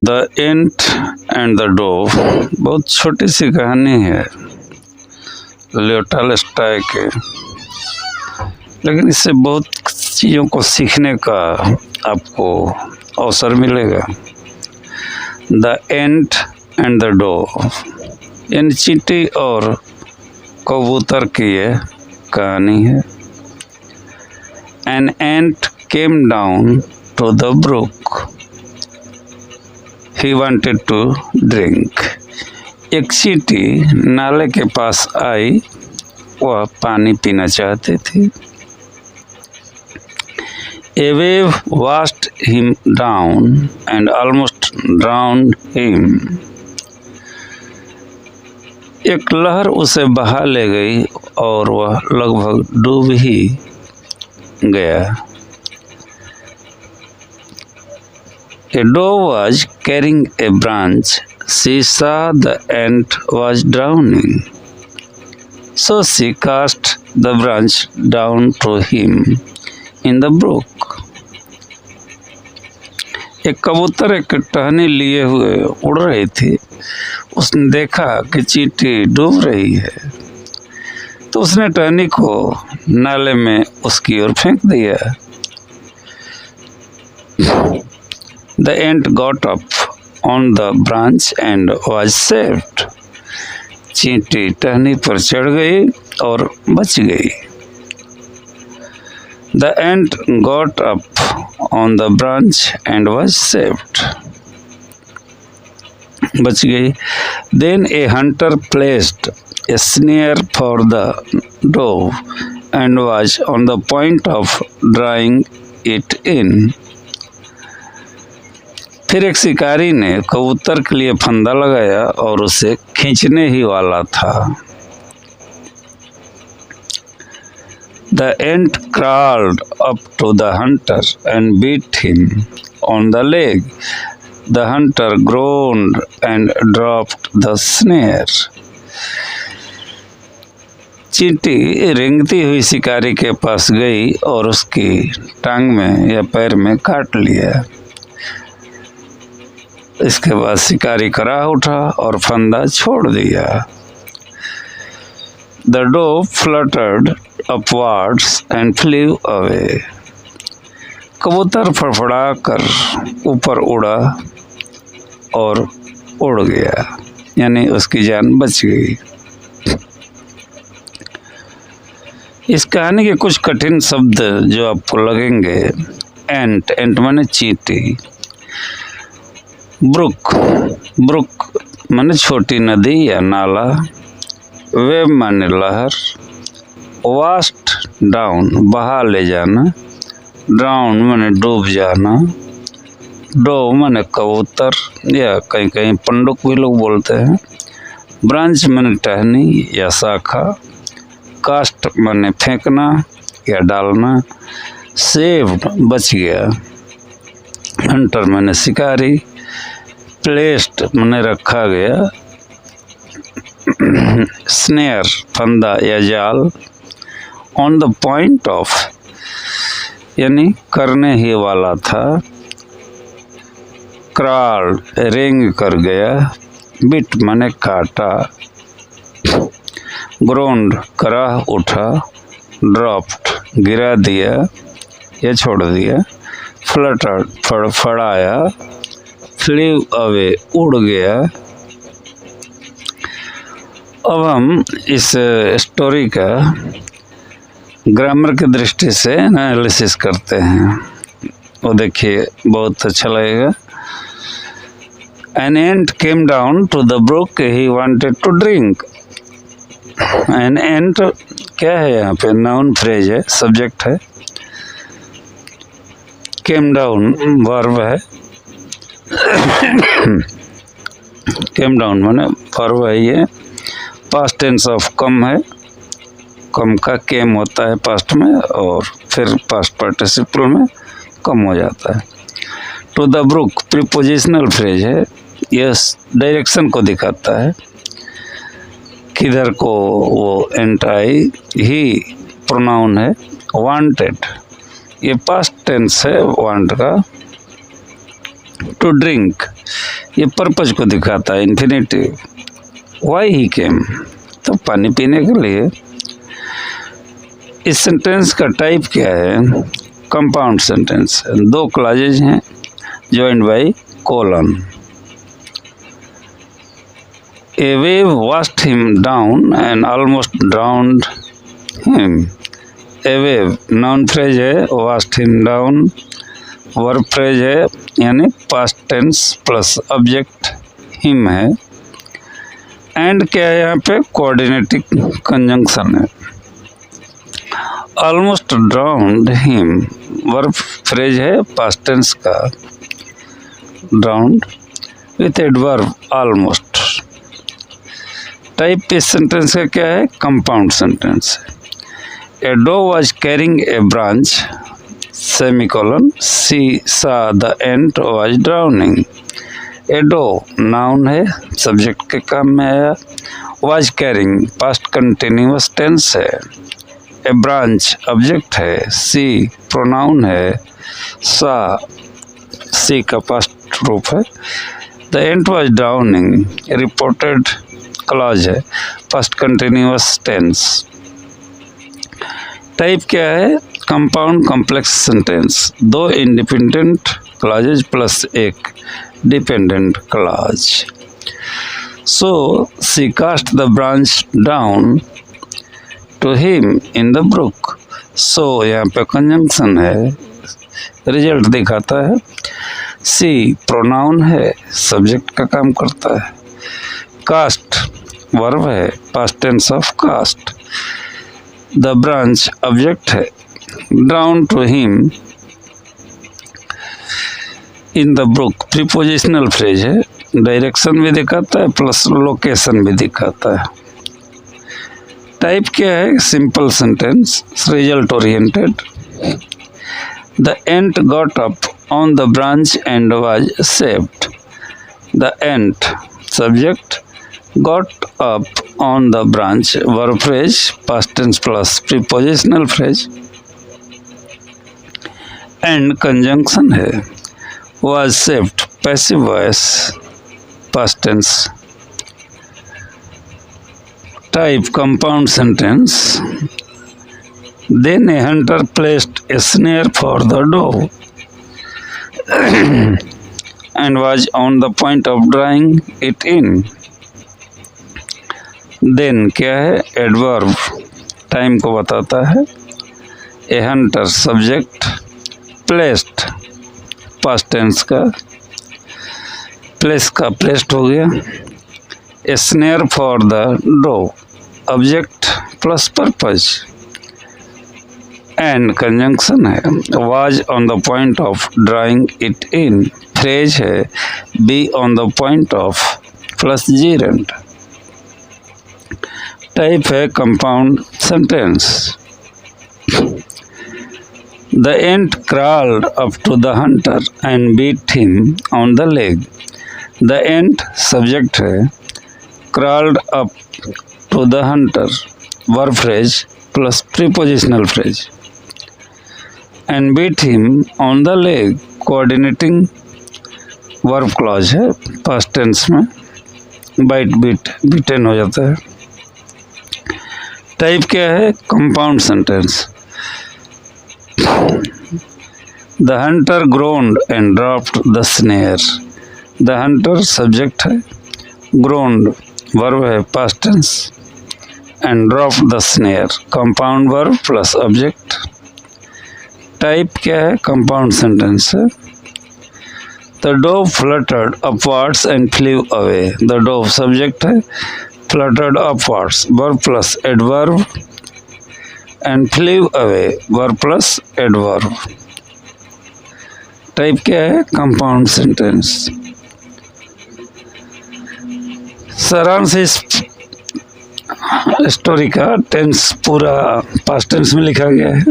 The ant and the dove बहुत छोटी सी कहानी है लियो टॉलस्टॉय के, लेकिन इससे बहुत चीज़ों को सीखने का आपको अवसर मिलेगा। The ant and the dove यानी चींटी और कबूतर की यह कहानी है। An ant came down to the brook, he wanted to drink. एक चींटी नाले के पास आई, वह पानी पीना चाहती थी। ए wave washed him down and almost drowned him. एक लहर उसे बहा ले गई और वह लगभग डूब ही गया। A dove was carrying a branch. She saw the ant was drowning, so she cast the branch down to him in the brook. एक कबूतर एक टहनी लिए हुए उड़ रही थी। उसने देखा कि चींटी डूब रही है, तो उसने टहनी को नाले में उसकी ओर फेंक दिया। The ant got up on the branch and was saved. चींटी टहनी पर चढ़ गई और बच गई। The ant got up on the branch and was saved. बच गई। Then a hunter placed a snare for the dove and was on the point of drawing it in. फिर एक शिकारी ने कबूतर के लिए फंदा लगाया और उसे खींचने ही वाला था। The ant crawled up to the hunter and beat him on the leg. The hunter groaned and dropped the snare. चींटी रेंगती हुई शिकारी के पास गई और उसकी टांग में या पैर में काट लिया। इसके बाद शिकारी कराह उठा और फंदा छोड़ दिया। The dove fluttered upwards and flew away. कबूतर फड़फड़ा कर ऊपर उड़ा और उड़ गया, यानी उसकी जान बच गई। इस कहानी के कुछ कठिन शब्द जो आपको लगेंगे, एंट, एंट माने चींटी, ब्रुक, ब्रुक माने छोटी नदी या नाला, वेव माने लहर, वास्ट डाउन बहा ले जाना, ड्राउन माने डूब जाना, डोव माने कबूतर या कहीं कहीं पंडुक भी लोग बोलते हैं, ब्रांच माने टहनी या शाखा, कास्ट माने फेंकना या डालना, सेव्ड बच गया, हंटर माने शिकारी, प्लेस्ड माने रखा गया, स्नेयर फंदा या जाल, ऑन द पॉइंट ऑफ यानी करने ही वाला था, क्रॉल रेंग कर गया, बिट माने काटा, ग्रोन्ड कराह उठा, ड्रॉप्ड गिरा दिया या छोड़ दिया, फ्लटर्ड फड़फड़ाया, फ्लीव अवे उड़ गया। अब हम इस स्टोरी का ग्रामर की दृष्टि से एनालिसिस करते हैं, वो देखिए बहुत अच्छा लगेगा। An ant came down to the brook, he wanted to drink. An ant क्या है यहाँ पे? नाउन फ्रेज है, सब्जेक्ट है। Came down वर्ब है। केम डाउन माने वर्ब है, ये पास्ट टेंस ऑफ कम है, कम का केम होता है पास्ट में और फिर पास्ट पार्टिसिपल में कम हो जाता है। To the brook prepositional phrase है, यह डायरेक्शन को दिखाता है, किधर को वो एंट आई। ही प्रोनाउन है। वांटेड ये पास्ट टेंस है वांट का। टू ड्रिंक ये पर्पज को दिखाता है, इन्फिनेटिव। वाई ही केम, तो पानी पीने के लिए। इस सेंटेंस का टाइप क्या है? Compound sentence. दो क्लॉजेज हैं joined by colon. A wave washed him down and almost drowned him. A wave noun phrase है, washed him down verb phrase है, यानी past tense plus object him है। And क्या है यहाँ पे? कोऑर्डिनेटिंग कंजंक्शन है। Almost drowned him verb phrase है पास्ट टेंस का, drowned with adverb almost. Type इस सेंटेंस का क्या है? कंपाउंड सेंटेंस है। A dove was carrying a branch semicolon she saw the ant was drowning. A dove noun है, subject के काम में आया। Was carrying past continuous tense है। ए ब्रांच ऑब्जेक्ट है। सी प्रोनाउन है। सा सी का पास्ट रूप है। The ant was drowning reported clause है, पास्ट कंटिन्यूअस टेंस। टाइप क्या है? Compound complex sentence. दो इंडिपेंडेंट क्लॉजेज प्लस एक dependent clause. So she cast the branch down to him in the brook. So यहाँ पे conjunction है, result दिखाता है। सी प्रोनाउन है, सब्जेक्ट का काम करता है। कास्ट वर्ब है, past tense of cast. The branch object है। Drown to him in the brook prepositional phrase है, डायरेक्शन भी दिखाता है प्लस लोकेशन भी दिखाता है। टाइप क्या है? Simple sentence, result oriented. The ant got up on the branch and was saved. The ant subject, got up on the branch verb phrase past tense plus prepositional phrase and conjunction है। was saved passive voice past tense। type compound sentence। then a hunter placed a snare for the dove and was on the point of drawing it in। Then क्या है? Adverb, time को बताता है। A hunter subject, placed past tense का, place का placed हो गया। A snare for the dove object plus purpose and conjunction है। Was on the point of drawing it in phrase है। Be on the point of plus gerund. Type है compound sentence. The ant crawled up to the hunter and beat him on the leg। The ant subject है। crawled up to the hunter verb phrase plus prepositional phrase and beat him on the leg coordinating verb clause है, past tense में। Bite beat beaten हो जाता है। Type क्या है? Compound sentence. The hunter groaned and dropped the snare. The hunter subject है। Groaned verb है, past tense and dropped the snare compound verb plus object. Type क्या है? कंपाउंड सेंटेंस है। The dove fluttered upwards and flew away. The dove subject है। fluttered upwards verb plus adverb and flew away verb plus adverb। Type क्या है? Compound sentence. सारांश इस story का tense पूरा पास्ट टेंस में लिखा गया है।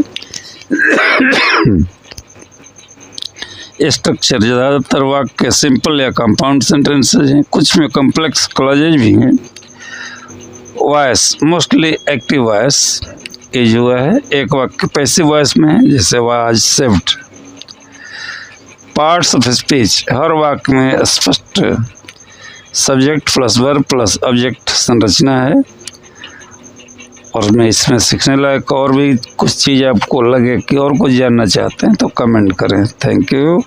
स्ट्रक्चर ज़्यादातर वाक्य सिंपल या कंपाउंड सेंटेंसेज हैं, कुछ में कॉम्प्लेक्स क्लॉजेज भी हैं। Voice mostly active voice use हुआ है। एक वाक्य पैसिव वॉइस में है, जैसे was saved. Parts of speech, हर वाक्य में स्पष्ट subject plus verb plus object संरचना है। और मैं इसमें सीखने लायक और भी कुछ चीज़ आपको लगे कि और कुछ जानना चाहते हैं तो कमेंट करें। Thank you.